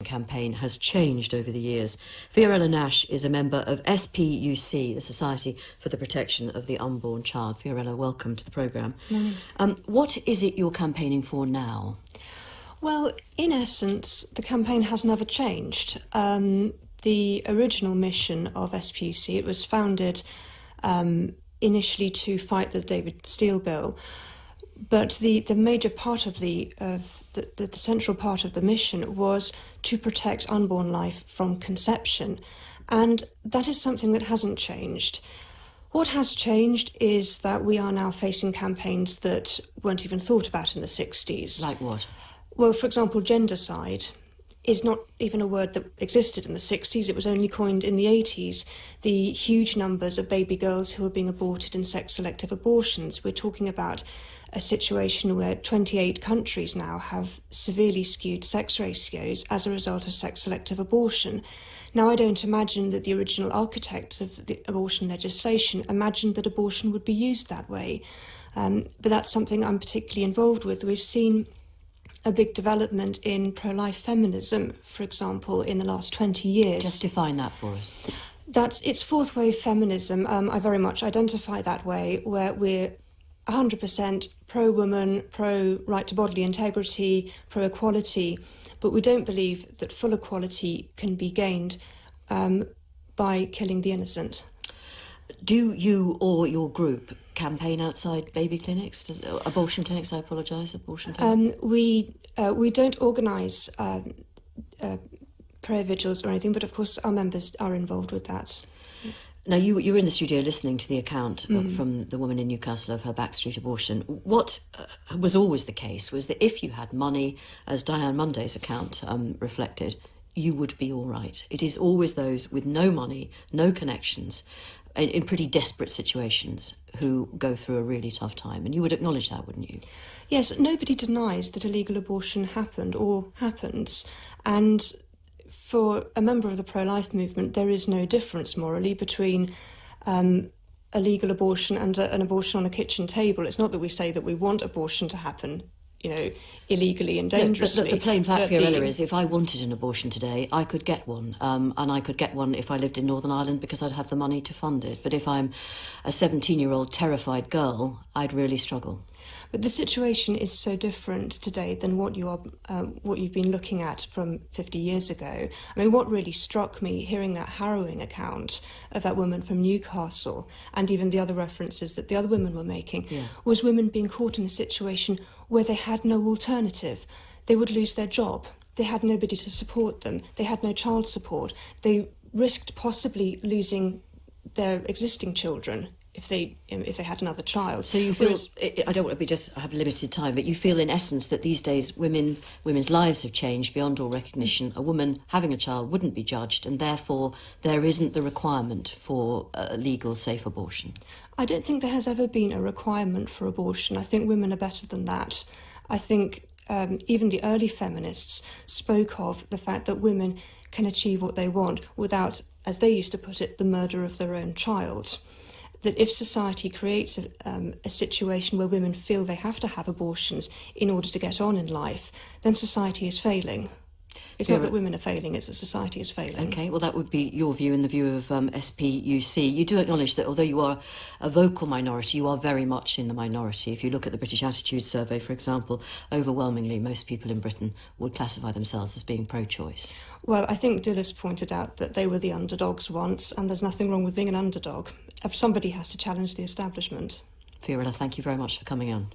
campaign has changed over the years. Fiorella Nash is a member of SPUC, the Society for the Protection of the Unborn Child. Fiorella, welcome to the programme. What is it you're campaigning for now? Well, in essence, the campaign has never changed. The original mission of SPUC, it was founded initially to fight the David Steele bill, but the major part of the central part of the mission was to protect unborn life from conception, and that is something that hasn't changed. What has changed is that we are now facing campaigns that weren't even thought about in the 60s. Like what? Well, for example, gendercide is not even a word that existed in the 60s. It was only coined in the 80s. The huge numbers of baby girls who are being aborted in sex-selective abortions. We're talking about a situation where 28 countries now have severely skewed sex ratios as a result of sex-selective abortion. Now, I don't imagine that the original architects of the abortion legislation imagined that abortion would be used that way. But that's something I'm particularly involved with. We've seen a big development in pro-life feminism, for example, in the last 20 years. Just define that for us. It's fourth wave feminism. I very much identify that way, where we're 100% pro-woman, pro-right to bodily integrity, pro-equality, but we don't believe that full equality can be gained by killing the innocent. Do you or your group campaign outside baby clinics, abortion clinics? I apologise, abortion clinics. We don't organise prayer vigils or anything, but of course our members are involved with that. Now, you were in the studio listening to the account from the woman in Newcastle of her backstreet abortion. What was always the case was that if you had money, as Diane Monday's account reflected, you would be all right. It is always those with no money, no connections, in pretty desperate situations who go through a really tough time. And you would acknowledge that, wouldn't you? Yes, nobody denies that illegal abortion happened or happens. And for a member of the pro-life movement, there is no difference morally between a legal abortion and an abortion on a kitchen table. It's not that we say that we want abortion to happen, illegally and dangerously. But the plain fact, Fiorella, is if I wanted an abortion today, I could get one. And I could get one if I lived in Northern Ireland because I'd have the money to fund it. But if I'm a 17-year-old terrified girl, I'd really struggle. But the situation is so different today than what you've been looking at from 50 years ago. I mean, what really struck me, hearing that harrowing account of that woman from Newcastle, and even the other references that the other women were making, was women being caught in a situation where they had no alternative. They would lose their job. They had nobody to support them. They had no child support. They risked possibly losing their existing children if they had another child. So you feel, I don't want to have limited time, but you feel in essence that these days women's lives have changed beyond all recognition. A woman having a child wouldn't be judged, and therefore there isn't the requirement for a legal, safe abortion. I don't think there has ever been a requirement for abortion. I think women are better than that. I think even the early feminists spoke of the fact that women can achieve what they want without, as they used to put it, the murder of their own child. That if society creates a situation where women feel they have to have abortions in order to get on in life, then society is failing. It's not that women are failing, it's that society is failing. OK, well, that would be your view and the view of SPUC. You do acknowledge that although you are a vocal minority, you are very much in the minority. If you look at the British Attitude Survey, for example, overwhelmingly most people in Britain would classify themselves as being pro-choice. Well, I think Dilys pointed out that they were the underdogs once, and there's nothing wrong with being an underdog. If somebody has to challenge the establishment. Fiorella, thank you very much for coming on.